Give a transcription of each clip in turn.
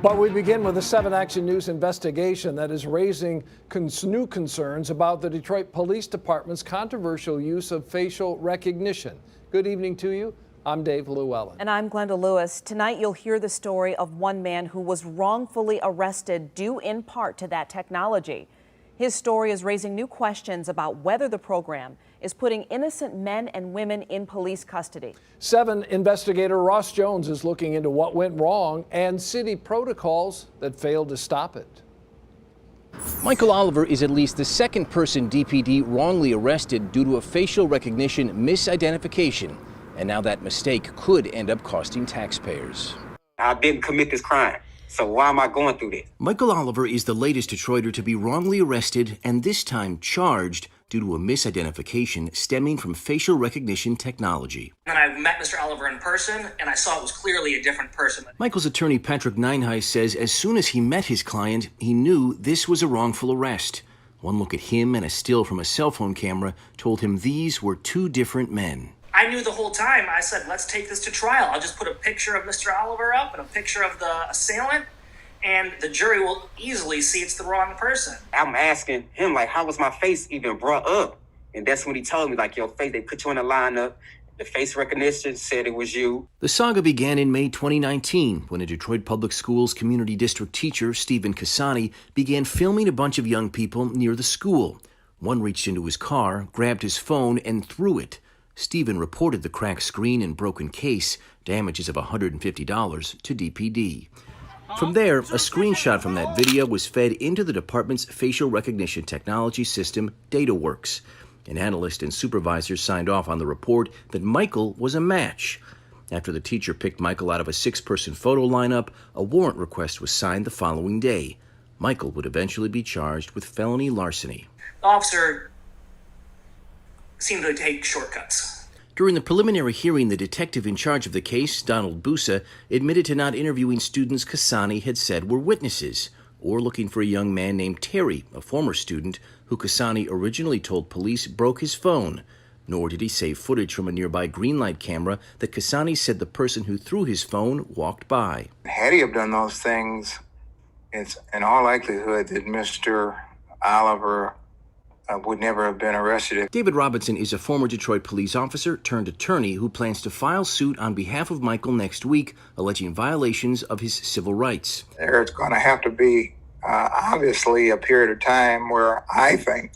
But we begin with a 7 Action News investigation that is raising new concerns about the Detroit Police Department's controversial use of facial recognition. Good evening to you. I'm Dave Llewellyn. And I'm Glenda Lewis. Tonight you'll hear the story of one man who was wrongfully arrested due in part to that technology. His story is raising new questions about whether the program is putting innocent men and women in police custody. 7 investigator Ross Jones is looking into what went wrong and city protocols that failed to stop it. Michael Oliver is at least the second person DPD wrongly arrested due to a facial recognition misidentification. And now that mistake could end up costing taxpayers. I didn't commit this crime, so why am I going through this? Michael Oliver is the latest Detroiter to be wrongly arrested and this time charged due to a misidentification stemming from facial recognition technology. And I met Mr. Oliver in person, and I saw it was clearly a different person. Michael's attorney Patrick Nineheis says as soon as he met his client, he knew this was a wrongful arrest. One look at him and a still from a cell phone camera told him these were two different men. I knew the whole time. I said, let's take this to trial. I'll just put a picture of Mr. Oliver up and a picture of the assailant, and the jury will easily see it's the wrong person. I'm asking him, like, how was my face even brought up? And that's when he told me, like, your face, they put you in a lineup. The face recognition said it was you. The saga began in May 2019 when a Detroit Public Schools community district teacher, Stephen Cassani, began filming a bunch of young people near the school. One reached into his car, grabbed his phone, and threw it. Stephen reported the cracked screen and broken case, damages of $150 to DPD. From there, a screenshot from that video was fed into the department's facial recognition technology system, DataWorks. An analyst and supervisor signed off on the report that Michael was a match. After the teacher picked Michael out of a 6-person photo lineup, a warrant request was signed the following day. Michael would eventually be charged with felony larceny. The officer seemed to take shortcuts. During the preliminary hearing, the detective in charge of the case, Donald Busa, admitted to not interviewing students Cassani had said were witnesses, or looking for a young man named Terry, a former student, who Cassani originally told police broke his phone. Nor did he save footage from a nearby green light camera that Cassani said the person who threw his phone walked by. Had he have done those things, it's in all likelihood that Mr. Oliver would never have been arrested. David Robinson is a former Detroit police officer turned attorney who plans to file suit on behalf of Michael next week, alleging violations of his civil rights. There's going to have to be, obviously, a period of time where I think,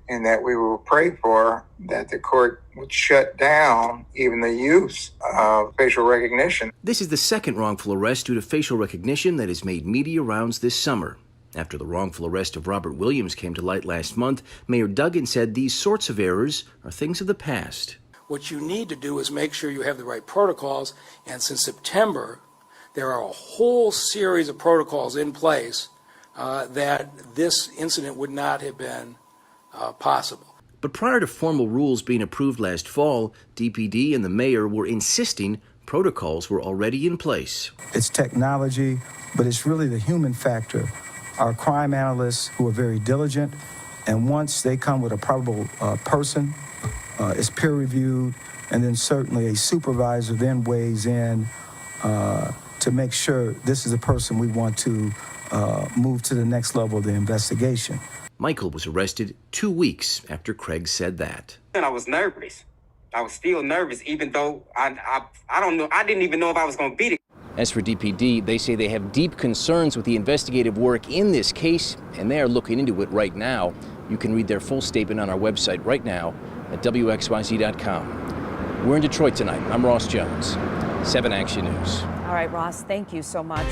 and that we will pray for, that the court would shut down even the use of facial recognition. This is the second wrongful arrest due to facial recognition that has made media rounds this summer. After the wrongful arrest of Robert Williams came to light last month, Mayor Duggan said these sorts of errors are things of the past. What you need to do is make sure you have the right protocols, and since September, there are a whole series of protocols in place that this incident would not have been possible. But prior to formal rules being approved last fall, DPD and the mayor were insisting protocols were already in place. It's technology, but it's really the human factor. Our crime analysts who are very diligent, and once they come with a probable person, it's peer-reviewed, and then certainly a supervisor then weighs in to make sure this is a person we want to move to the next level of the investigation. Michael was arrested 2 weeks after Craig said that. And I was nervous. I was still nervous, even though I don't know. I didn't even know if I was going to beat it. As for DPD, they say they have deep concerns with the investigative work in this case, and they are looking into it right now. You can read their full statement on our website right now at WXYZ.com. We're in Detroit tonight. I'm Ross Jones, 7 Action News. All right, Ross, thank you so much.